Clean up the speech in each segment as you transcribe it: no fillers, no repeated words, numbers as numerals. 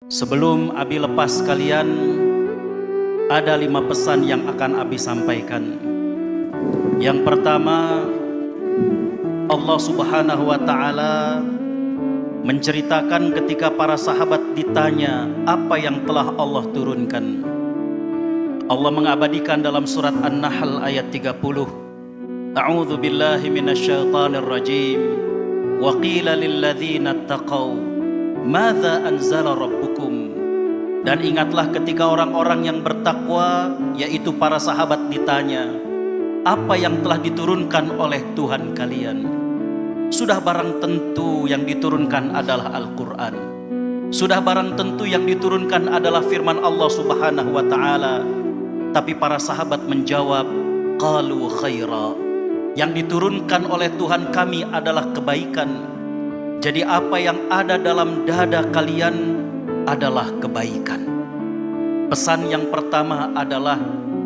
Sebelum Abi lepas kalian, ada 5 pesan yang akan Abi sampaikan. Yang pertama, Allah Subhanahu wa Ta'ala menceritakan ketika para sahabat ditanya apa yang telah Allah turunkan. Allah mengabadikan dalam surat An-Nahl ayat 30. A'udzu billahi minasyaitonir rajim. Wa qila lil ladzina taqaw madza anzala rabbukum. Dan ingatlah ketika orang-orang yang bertakwa, yaitu para sahabat, ditanya, apa yang telah diturunkan oleh Tuhan kalian? Sudah barang tentu yang diturunkan adalah Al-Quran. Sudah barang tentu yang diturunkan adalah firman Allah Subhanahu wa Ta'ala. Tapi para sahabat menjawab, qalu khaira. Yang diturunkan oleh Tuhan kami adalah kebaikan. Jadi apa yang ada dalam dada kalian adalah kebaikan. Pesan yang pertama adalah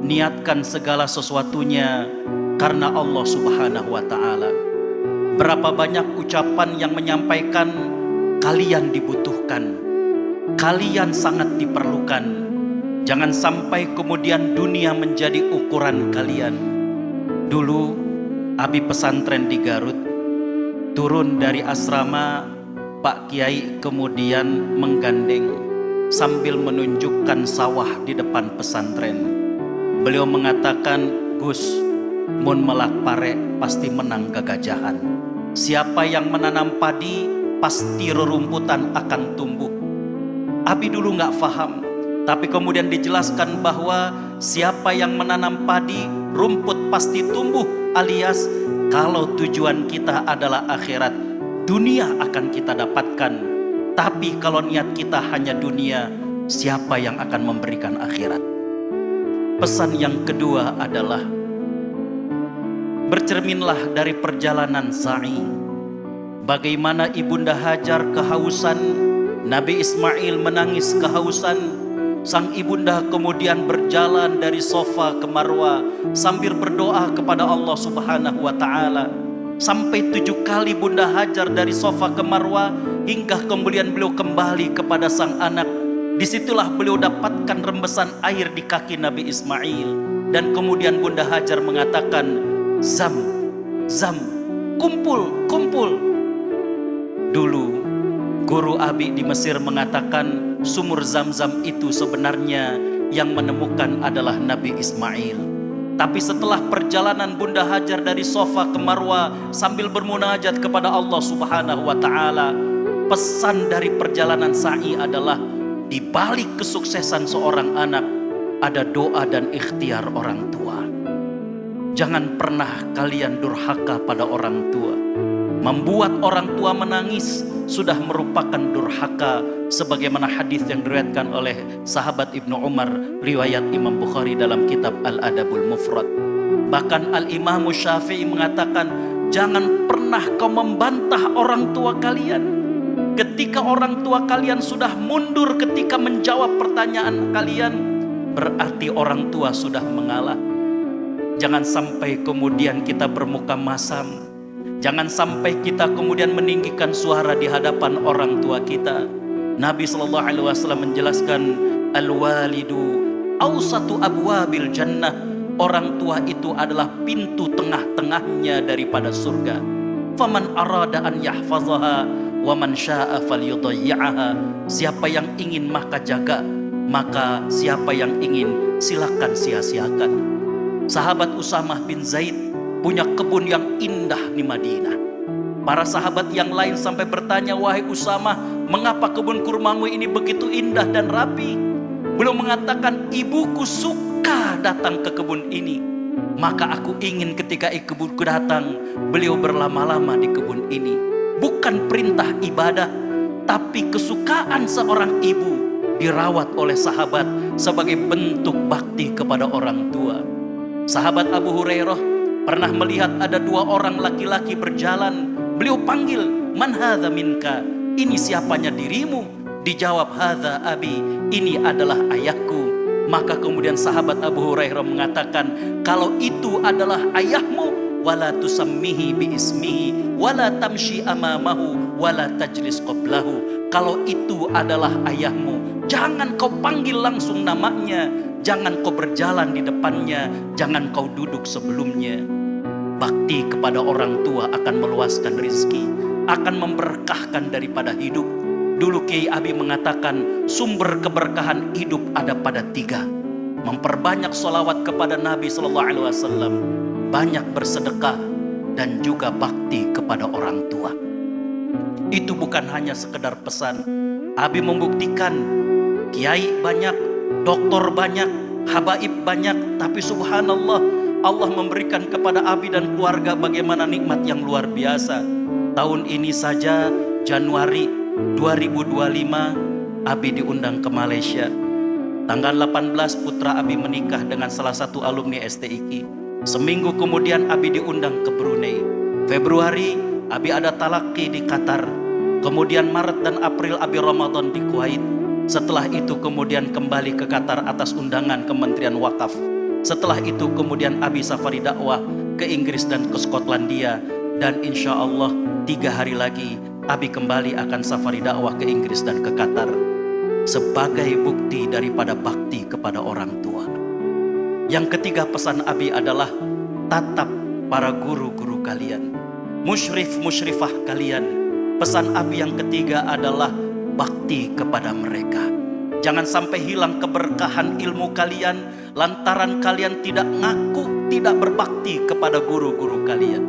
niatkan segala sesuatunya karena Allah Subhanahu wa Ta'ala. Berapa banyak ucapan yang menyampaikan kalian dibutuhkan, kalian sangat diperlukan. Jangan sampai kemudian dunia menjadi ukuran kalian. Dulu Abi pesantren di Garut, turun dari asrama, Pak Kiai kemudian menggandeng sambil menunjukkan sawah di depan pesantren. Beliau mengatakan, Gus, mun melak pare pasti menang gagajahan. Siapa yang menanam padi pasti rerumputan akan tumbuh. Abi dulu nggak paham, tapi kemudian dijelaskan bahwa siapa yang menanam padi, rumput pasti tumbuh, alias kalau tujuan kita adalah akhirat, dunia akan kita dapatkan. Tapi kalau niat kita hanya dunia, siapa yang akan memberikan akhirat? Pesan yang kedua adalah bercerminlah dari perjalanan sa'i. Bagaimana Ibunda Hajar kehausan, Nabi Ismail menangis kehausan. Sang ibunda kemudian berjalan dari Sofa ke Marwa sambil berdoa kepada Allah Subhanahu wa Ta'ala. Sampai 7 kali Bunda Hajar dari Sofa ke Marwa, hingga kemudian beliau kembali kepada sang anak. Disitulah beliau dapatkan rembesan air di kaki Nabi Ismail. Dan kemudian Bunda Hajar mengatakan, Zam, Zam, kumpul, kumpul. Dulu guru Abi di Mesir mengatakan sumur Zam-Zam itu sebenarnya yang menemukan adalah Nabi Ismail. Tapi setelah perjalanan Bunda Hajar dari Sofa ke Marwa sambil bermunajat kepada Allah Subhanahu wa Ta'ala, pesan dari perjalanan sa'i adalah di balik kesuksesan seorang anak ada doa dan ikhtiar orang tua. Jangan pernah kalian durhaka pada orang tua. Membuat orang tua menangis sudah merupakan durhaka, sebagaimana hadis yang diriwayatkan oleh sahabat Ibnu Umar, riwayat Imam Bukhari dalam kitab Al-Adabul Mufrad. Bahkan Al-Imam Syafi'i mengatakan, jangan pernah kau membantah orang tua kalian. Ketika orang tua kalian sudah mundur ketika menjawab pertanyaan kalian, berarti orang tua sudah mengalah. Jangan sampai kemudian kita bermuka masam. Jangan sampai kita kemudian meninggikan suara di hadapan orang tua kita. Nabi SAW menjelaskan, al-walidu awsatu abwabil jannah. Orang tua itu adalah pintu tengah-tengahnya daripada surga. Faman arada an yahfazaha wa man syaa falyudayyi'aha. Siapa yang ingin maka jaga, maka siapa yang ingin silakan sia-siakan. Sahabat Usamah bin Zaid punya kebun yang indah di Madinah. Para sahabat yang lain sampai bertanya, wahai Usamah, mengapa kebun kurmamu ini begitu indah dan rapi? Beliau mengatakan, ibuku suka datang ke kebun ini, maka aku ingin ketika ibuku datang, beliau berlama-lama di kebun ini. Bukan perintah ibadah, tapi kesukaan seorang ibu dirawat oleh sahabat sebagai bentuk bakti kepada orang tua. Sahabat Abu Hurairah pernah melihat ada 2 orang laki-laki berjalan. Beliau panggil, man hadza minka? Ini siapanya dirimu? Dijawab, hadza abi, ini adalah ayahku. Maka kemudian sahabat Abu Hurairah mengatakan, kalau itu adalah ayahmu, wala tusammihi bi ismihi wala tamshi amamahu wala tajlis qablahu. Kalau itu adalah ayahmu, jangan kau panggil langsung namanya, jangan kau berjalan di depannya, jangan kau duduk sebelumnya. Bakti kepada orang tua akan meluaskan rizki, akan memberkahkan daripada hidup. Dulu Kiai Abi mengatakan sumber keberkahan hidup ada pada 3. Memperbanyak sholawat kepada Nabi SAW, banyak bersedekah, dan juga bakti kepada orang tua. Itu bukan hanya sekedar pesan. Abi membuktikan kiai banyak, doktor banyak, habaib banyak, tapi subhanallah Allah memberikan kepada Abi dan keluarga bagaimana nikmat yang luar biasa. Tahun ini saja Januari 2025 Abi diundang ke Malaysia. Tanggal 18 putra Abi menikah dengan salah satu alumni STIQ. Seminggu kemudian Abi diundang ke Brunei. Februari Abi ada talaki di Qatar. Kemudian Maret dan April Abi Ramadan di Kuwait. Setelah itu kemudian kembali ke Qatar atas undangan Kementerian Wakaf. Setelah itu kemudian Abi safari dakwah ke Inggris dan ke Skotlandia. Dan insya Allah 3 hari lagi Abi kembali akan safari dakwah ke Inggris dan ke Qatar. Sebagai bukti daripada bakti kepada orang tua. Yang ketiga pesan Abi adalah tatap para guru-guru kalian, musyrif-musyrifah kalian. Pesan Abi yang ketiga adalah bakti kepada mereka. Jangan sampai hilang keberkahan ilmu kalian lantaran kalian tidak ngaku, tidak berbakti kepada guru-guru kalian.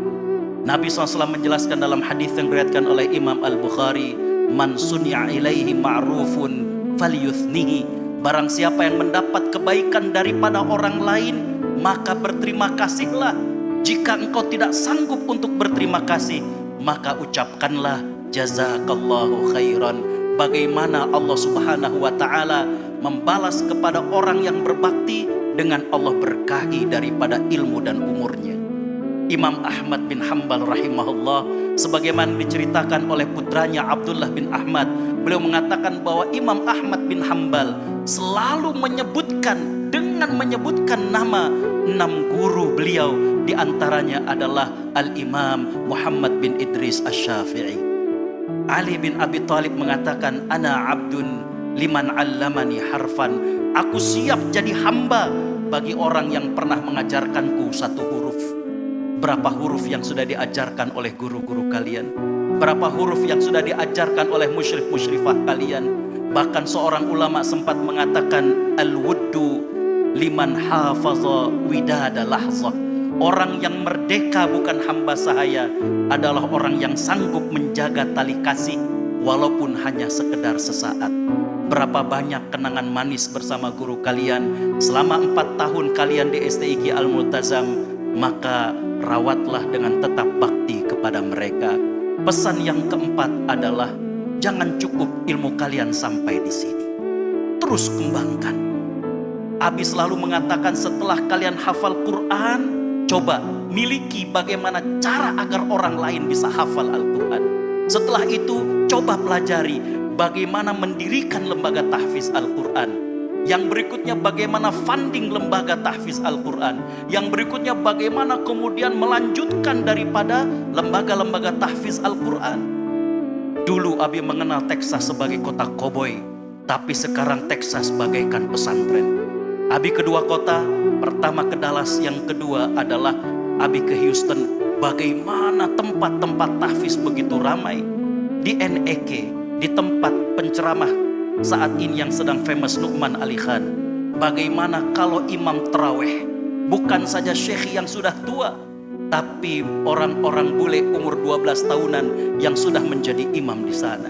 Nabi SAW menjelaskan dalam hadis yang diriwayatkan oleh Imam Al-Bukhari, man sunya ilaihi ma'rufun falyuthnihi. Barang siapa yang mendapat kebaikan daripada orang lain, maka berterima kasihlah. Jika engkau tidak sanggup untuk berterima kasih, maka ucapkanlah jazakallahu khairan. Bagaimana Allah Subhanahu wa ta'ala membalas kepada orang yang berbakti dengan Allah berkahi daripada ilmu dan umurnya. Imam Ahmad bin Hanbal rahimahullah, sebagaimana diceritakan oleh putranya Abdullah bin Ahmad, beliau mengatakan bahwa Imam Ahmad bin Hanbal selalu menyebutkan nama 6 guru beliau, di antaranya adalah Al-Imam Muhammad bin Idris Asy-Syafi'i. Ali bin Abi Thalib mengatakan, ana abdun liman allamani harfan. Aku siap jadi hamba bagi orang yang pernah mengajarkanku 1 huruf. Berapa huruf yang sudah diajarkan oleh guru-guru kalian? Berapa huruf yang sudah diajarkan oleh musyrif-musyrifah kalian? Bahkan seorang ulama sempat mengatakan, al-wuddu liman hafaza widada lahzah. Orang yang merdeka bukan hamba sahaya adalah orang yang sanggup menjaga tali kasih walaupun hanya sekedar sesaat. Berapa banyak kenangan manis bersama guru kalian selama 4 tahun kalian di STIQ Al-Multazam. Maka rawatlah dengan tetap bakti kepada mereka. Pesan yang keempat adalah jangan cukup ilmu kalian sampai di sini, terus kembangkan. Abi selalu mengatakan setelah kalian hafal Quran, coba miliki bagaimana cara agar orang lain bisa hafal Al-Quran. Setelah itu coba pelajari bagaimana mendirikan lembaga tahfiz Al-Quran. Yang berikutnya bagaimana funding lembaga tahfiz Al-Quran. Yang berikutnya bagaimana kemudian melanjutkan daripada lembaga-lembaga tahfiz Al-Quran. Dulu Abi mengenal Texas sebagai kota koboi, tapi sekarang Texas bagaikan pesantren. Abi ke 2 kota, pertama ke Dallas, yang kedua adalah Abi ke Houston. Bagaimana tempat-tempat tahfiz begitu ramai. Di NEK, di tempat penceramah saat ini yang sedang famous Nu'man Ali Khan. Bagaimana kalau imam tarawih bukan saja syekh yang sudah tua, tapi orang-orang bule umur 12 tahunan yang sudah menjadi imam di sana.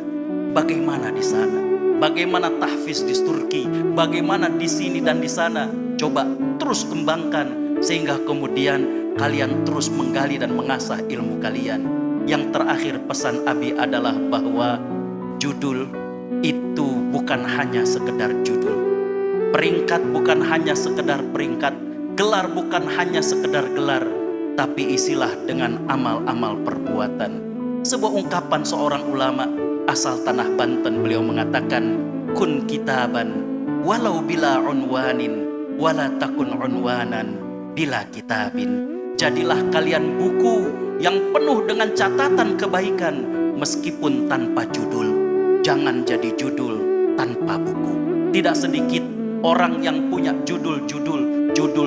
Bagaimana di sana? Bagaimana tahfiz di Turki? Bagaimana di sini dan di sana? Coba terus kembangkan sehingga kemudian kalian terus menggali dan mengasah ilmu kalian. Yang terakhir pesan Abi adalah bahwa judul itu bukan hanya sekedar judul, peringkat bukan hanya sekedar peringkat, gelar bukan hanya sekedar gelar, tapi isilah dengan amal-amal perbuatan. Sebuah ungkapan seorang ulama asal tanah Banten, beliau mengatakan, kun kitaban walau bila unwanin wala takun unwanan bila kitabin. Jadilah kalian buku yang penuh dengan catatan kebaikan, meskipun tanpa judul. Jangan jadi judul tanpa buku. Tidak sedikit orang yang punya judul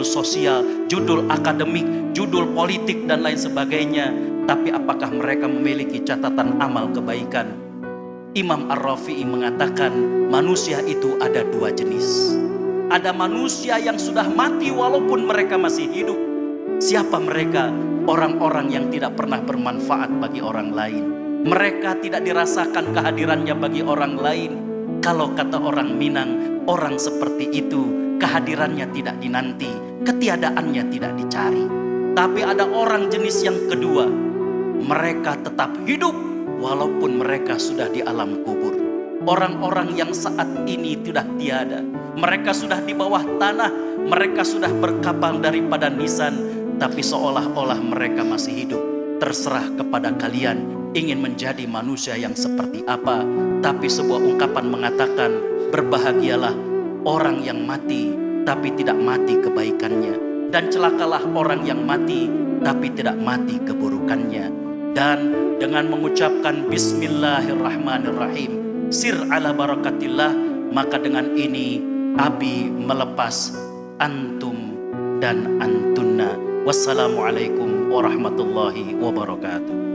sosial, judul akademik, judul politik dan lain sebagainya, tapi apakah mereka memiliki catatan amal kebaikan? Imam Ar-Rafi'i mengatakan manusia itu ada dua jenis. Ada manusia yang sudah mati walaupun mereka masih hidup. Siapa mereka? Orang-orang yang tidak pernah bermanfaat bagi orang lain. Mereka tidak dirasakan kehadirannya bagi orang lain. Kalau kata orang Minang, orang seperti itu kehadirannya tidak dinanti, ketiadaannya tidak dicari. Tapi ada orang jenis yang kedua. Mereka tetap hidup walaupun mereka sudah di alam kubur. Orang-orang yang saat ini sudah tiada. Mereka sudah di bawah tanah. Mereka sudah berkabang daripada nisan. Tapi seolah-olah mereka masih hidup. Terserah kepada kalian ingin menjadi manusia yang seperti apa. Tapi sebuah ungkapan mengatakan, berbahagialah orang yang mati tapi tidak mati kebaikannya. Dan celakalah orang yang mati tapi tidak mati keburukannya. Dan dengan mengucapkan Bismillahirrahmanirrahim, sir ala barakatillah, maka dengan ini Abi melepas antum dan antunna. Wassalamualaikum warahmatullahi wabarakatuh.